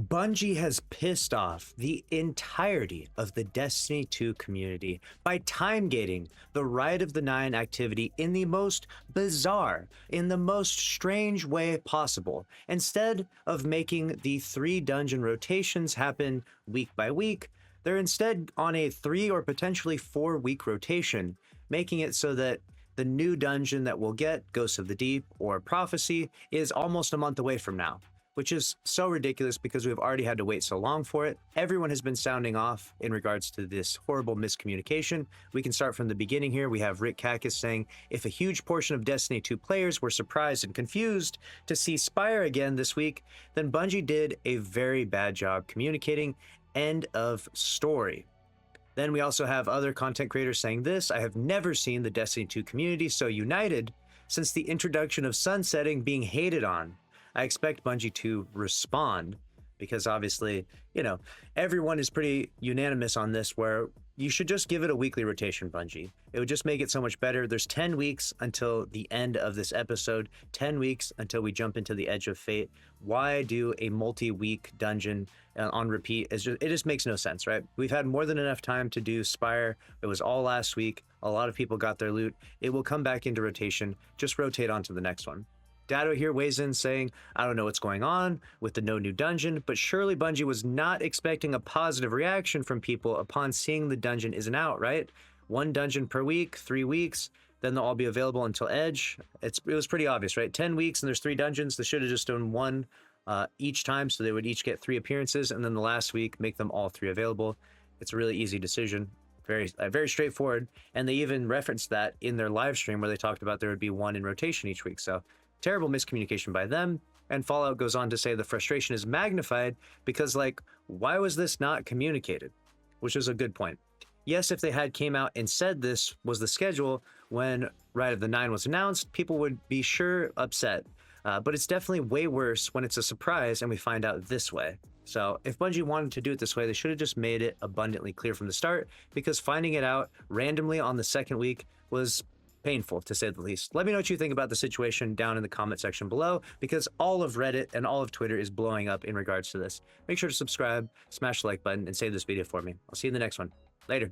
Bungie has pissed off the entirety of the Destiny 2 community by time gating the Rite of the Nine activity in the most bizarre, in the most strange way possible. Instead of making the 3 dungeon rotations happen week by week, they're instead on a 3 or potentially 4 week rotation, making it so that the new dungeon that we'll get, Ghosts of the Deep or Prophecy, is almost a month away from now, which is so ridiculous because we've already had to wait so long for it. Everyone has been sounding off in regards to this horrible miscommunication. We can start from the beginning here. We have Rick Kakis saying, if a huge portion of Destiny 2 players were surprised and confused to see Spire again this week, then Bungie did a very bad job communicating. End of story. Then we also have other content creators saying this: I have never seen the Destiny 2 community so united since the introduction of sunsetting being hated on. I expect Bungie to respond because obviously, everyone is pretty unanimous on this, where you should just give it a weekly rotation, Bungie. It would just make it so much better. There's 10 weeks until the end of this episode, 10 weeks until we jump into the Edge of Fate. Why do a multi-week dungeon on repeat? It just makes no sense, right? We've had more than enough time to do Spire. It was all last week. A lot of people got their loot. It will come back into rotation. Just rotate on to the next one. Dado here weighs in saying, I don't know what's going on with the no new dungeon, but surely Bungie was not expecting a positive reaction from people upon seeing the dungeon isn't out, right? 1 dungeon per week, 3 weeks, then they'll all be available until Edge. It was pretty obvious, right? 10 weeks and there's 3 dungeons. They should have just done 1 each time, so they would each get 3 appearances, and then the last week make them all 3 available. It's a really easy decision. Very straightforward. And they even referenced that in their live stream where they talked about there would be 1 in rotation each week. So terrible miscommunication by them. And Fallout goes on to say the frustration is magnified because, why was this not communicated? Which is a good point. Yes, if they had came out and said this was the schedule when Rite of the Nine was announced, people would be sure upset. But it's definitely way worse when it's a surprise and we find out this way. So if Bungie wanted to do it this way, they should have just made it abundantly clear from the start, because finding it out randomly on the 2nd week was painful, to say the least. Let me know what you think about the situation down in the comment section below, because all of Reddit and all of Twitter is blowing up in regards to this. Make sure to subscribe, smash the like button, and save this video for me. I'll see you in the next one. Later.